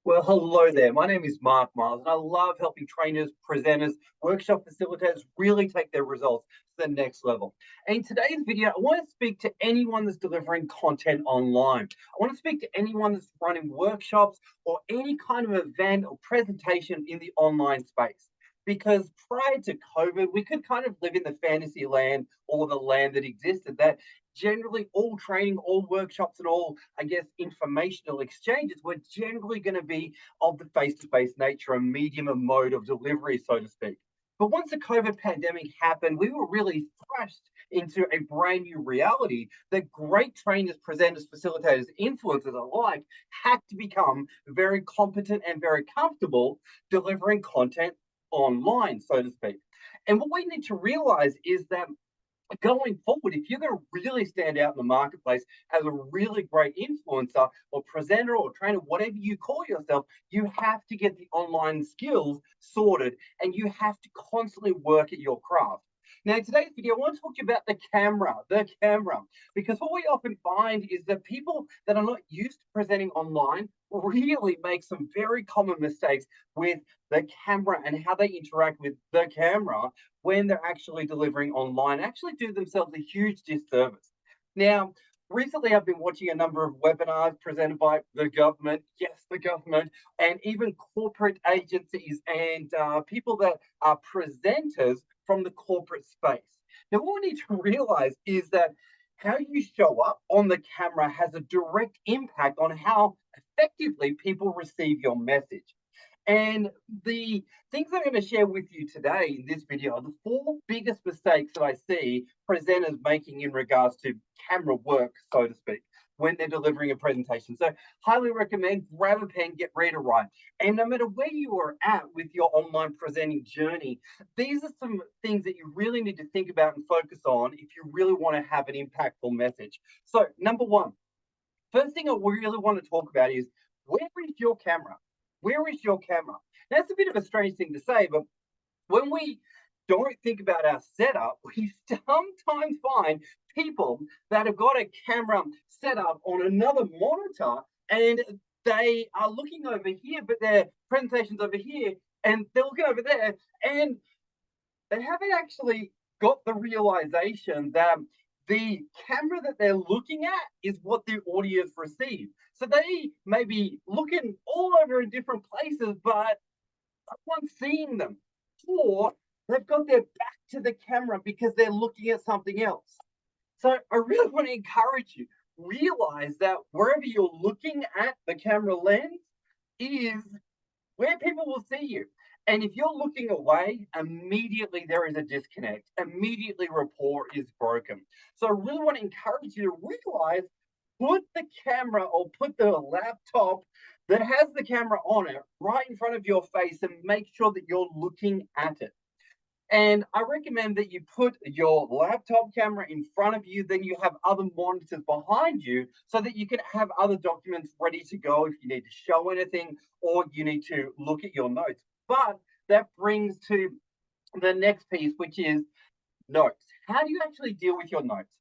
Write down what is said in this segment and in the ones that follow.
Well, hello there. My name is Mark Miles, and I love helping trainers, presenters, workshop facilitators really take their results to the next level. And in today's video, I want to speak to anyone that's delivering content online. I want to speak to anyone that's running workshops or any kind of event or presentation in the online space. Because prior to COVID, we could kind of live in the fantasy land or the land that existed that generally all training, all workshops, and all, I guess, informational exchanges were generally going to be of the face to face nature and medium and mode of delivery, so to speak. But once the COVID pandemic happened, we were really thrust into a brand new reality that great trainers, presenters, facilitators, influencers alike had to become very competent and very comfortable delivering content online, so to speak. And what we need to realize is that going forward, if you're going to really stand out in the marketplace as a really great influencer or presenter or trainer, whatever you call yourself, you have to get the online skills sorted and you have to constantly work at your craft. Now, in today's video, I want to talk to you about the camera, because what we often find is that people that are not used to presenting online really make some very common mistakes with the camera and how they interact with the camera when they're actually delivering online, actually do themselves a huge disservice. Now, recently I've been watching a number of webinars presented by the government, yes, the government, and even corporate agencies and people that are presenters from the corporate space. Now, what we need to realize is that how you show up on the camera has a direct impact on how effectively people receive your message. And the things I'm going to share with you today in this video are the four biggest mistakes that I see presenters making in regards to camera work, so to speak, when they're delivering a presentation. So highly recommend grab a pen, get ready to write. And no matter where you are at with your online presenting journey, these are some things that you really need to think about and focus on if you really want to have an impactful message. So number one, first thing I really want to talk about is, where is your camera? Where is your camera? Now, that's a bit of a strange thing to say, but when we don't think about our setup, we sometimes find people that have got a camera set up on another monitor and they are looking over here, but their presentation's over here, and they're looking over there, and they haven't actually got the realization that the camera that they're looking at is what the audience receive. So they may be looking all over in different places, but someone's seeing them. Or they've got their back to the camera because they're looking at something else. So I really want to encourage you, realize that wherever you're looking at the camera lens is where people will see you. And if you're looking away, immediately there is a disconnect. Immediately rapport is broken. So I really want to encourage you to realize, put the camera or put the laptop that has the camera on it right in front of your face and make sure that you're looking at it. And I recommend that you put your laptop camera in front of you, then you have other monitors behind you so that you can have other documents ready to go if you need to show anything or you need to look at your notes. But that brings to the next piece, which is notes. How do you actually deal with your notes?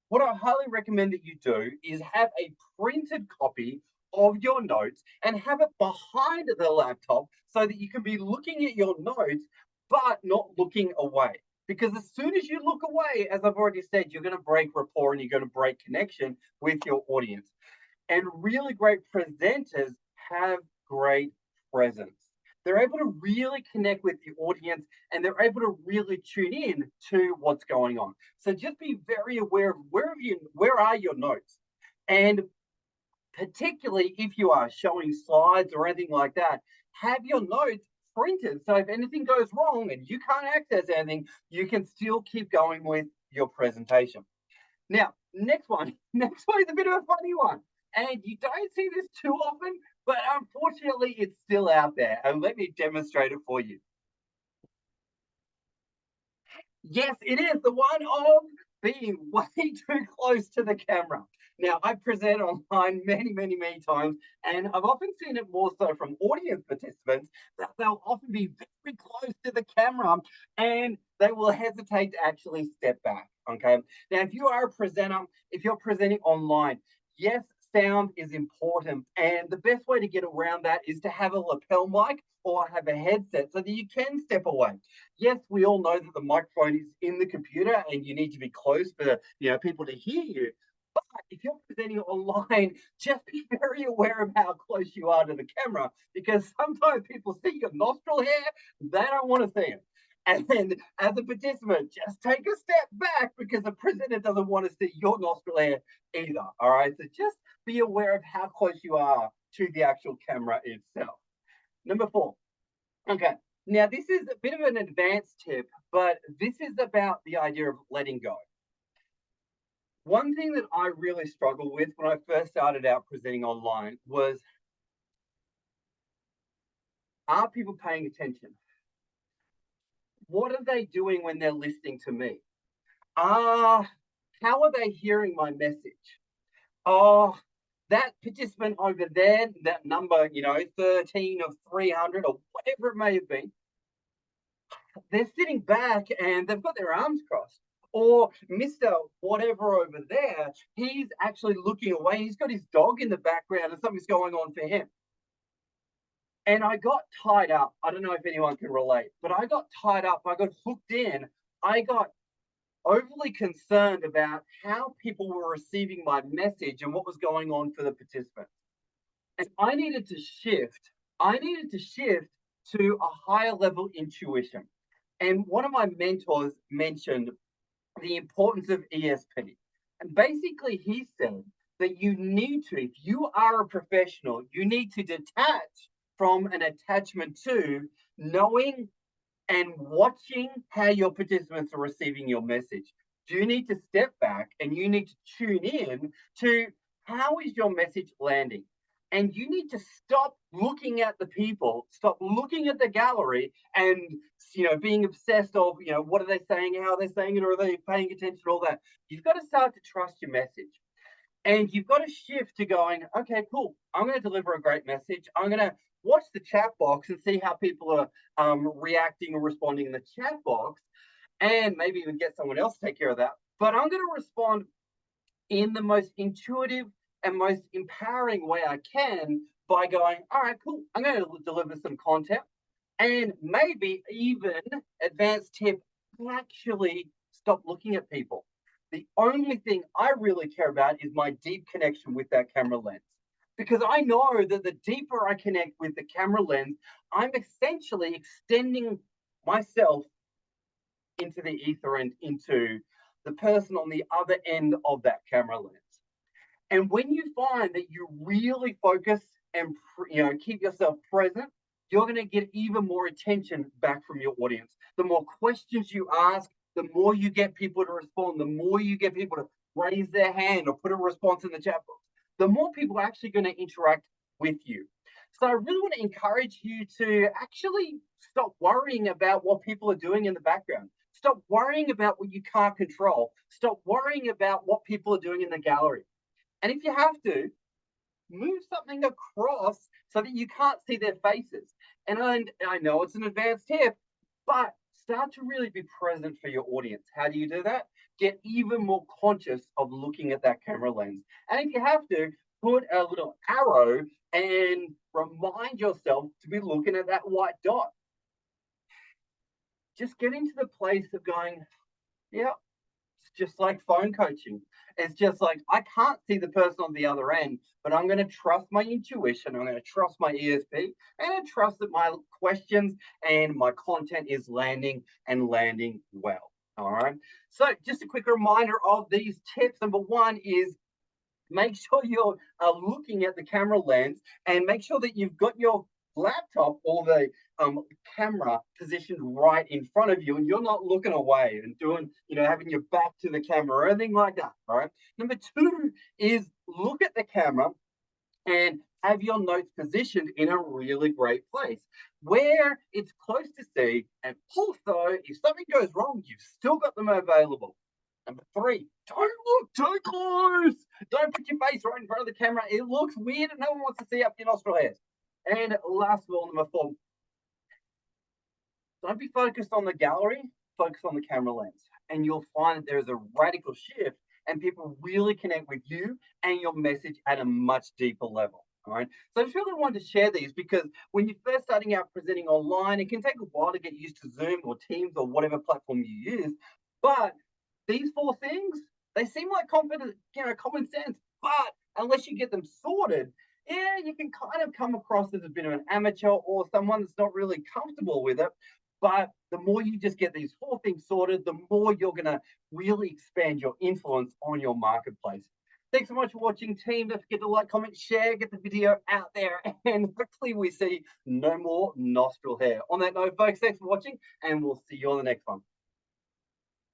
What I highly recommend that you do is have a printed copy of your notes and have it behind the laptop so that you can be looking at your notes but not looking away. Because as soon as you look away, as I've already said, you're going to break rapport and you're going to break connection with your audience. And really great presenters have great presence. They're able to really connect with the audience and they're able to really tune in to what's going on. So just be very aware of where are your notes. And particularly if you are showing slides or anything like that, have your notes printed. So if anything goes wrong and you can't access anything, you can still keep going with your presentation. Now, next one is a bit of a funny one. And you don't see this too often, but unfortunately, it's still out there. And let me demonstrate it for you. Yes, it is the one of being way too close to the camera. Now, I present online many times, and I've often seen it more so from audience participants that they'll often be very close to the camera and they will hesitate to actually step back. Okay. Now, if you are a presenter, if you're presenting online, yes, sound is important. And the best way to get around that is to have a lapel mic or have a headset so that you can step away. Yes, we all know that the microphone is in the computer and you need to be close for people to hear you. But if you're presenting online, just be very aware of how close you are to the camera because sometimes people see your nostril hair, they don't want to see it. And as a participant, just take a step back because the presenter doesn't want to see your nostril hair either. All right. So just be aware of how close you are to the actual camera itself. Number 4. Okay. Now, this is a bit of an advanced tip, but this is about the idea of letting go. One thing that I really struggled with when I first started out presenting online was, are people paying attention? What are they doing when they're listening to me? How are they hearing my message? Oh, that participant over there, that number, 13 of 300 or whatever it may have been, they're sitting back and they've got their arms crossed. Or Mr. Whatever over there, he's actually looking away. He's got his dog in the background and something's going on for him. And I got tied up. I don't know if anyone can relate, but I got tied up. I got hooked in. I got overly concerned about how people were receiving my message and what was going on for the participants. And I needed to shift. I needed to shift to a higher level intuition. And one of my mentors mentioned the importance of ESP. And basically, he said that you need to, if you are a professional, you need to detach from an attachment to knowing and watching how your participants are receiving your message. You need to step back and you need to tune in to how is your message landing. And you need to stop looking at the people, stop looking at the gallery and being obsessed of what are they saying, how are they saying it, or are they paying attention, all that. You've got to start to trust your message. And you've got to shift to going, okay, cool. I'm going to deliver a great message. I'm going to watch the chat box and see how people are reacting or responding in the chat box, and maybe even get someone else to take care of that. But I'm going to respond in the most intuitive and most empowering way I can by going, all right, cool. I'm going to deliver some content and maybe even advanced tip, actually stop looking at people. The only thing I really care about is my deep connection with that camera lens. Because I know that the deeper I connect with the camera lens, I'm essentially extending myself into the ether and into the person on the other end of that camera lens. And when you find that you really focus and keep yourself present, you're going to get even more attention back from your audience. The more questions you ask, the more you get people to respond, the more you get people to raise their hand or put a response in the chat box, the more people are actually going to interact with you. So I really want to encourage you to actually stop worrying about what people are doing in the background. Stop worrying about what you can't control. Stop worrying about what people are doing in the gallery. And if you have to, move something across so that you can't see their faces. And I know it's an advanced tip, but start to really be present for your audience. How do you do that? Get even more conscious of looking at that camera lens. And if you have to, put a little arrow and remind yourself to be looking at that white dot. Just get into the place of going, yeah, it's just like phone coaching. It's just like, I can't see the person on the other end, but I'm going to trust my intuition. I'm going to trust my ESP and I trust that my questions and my content is landing and landing well. All right. So just a quick reminder of these tips. Number 1 is make sure you're looking at the camera lens and make sure that you've got your laptop or the camera positioned right in front of you and you're not looking away and doing, having your back to the camera or anything like that. All right. Number 2 is look at the camera and have your notes positioned in a really great place where it's close to see. And also, if something goes wrong, you've still got them available. Number 3, don't look too close. Don't put your face right in front of the camera. It looks weird and no one wants to see up your nostril hairs. And last of all, number 4, don't be focused on the gallery, focus on the camera lens. And you'll find that there's a radical shift and people really connect with you and your message at a much deeper level. All right. So I just really wanted to share these because when you're first starting out presenting online, it can take a while to get used to Zoom or Teams or whatever platform you use. But these four things, they seem like confident, common sense. But unless you get them sorted, yeah, you can kind of come across as a bit of an amateur or someone that's not really comfortable with it. But the more you just get these four things sorted, the more you're going to really expand your influence on your marketplace. Thanks so much for watching, team. Don't forget to like, comment, share, get the video out there, and hopefully we see no more nostril hair. On that note, folks, thanks for watching, and we'll see you on the next one.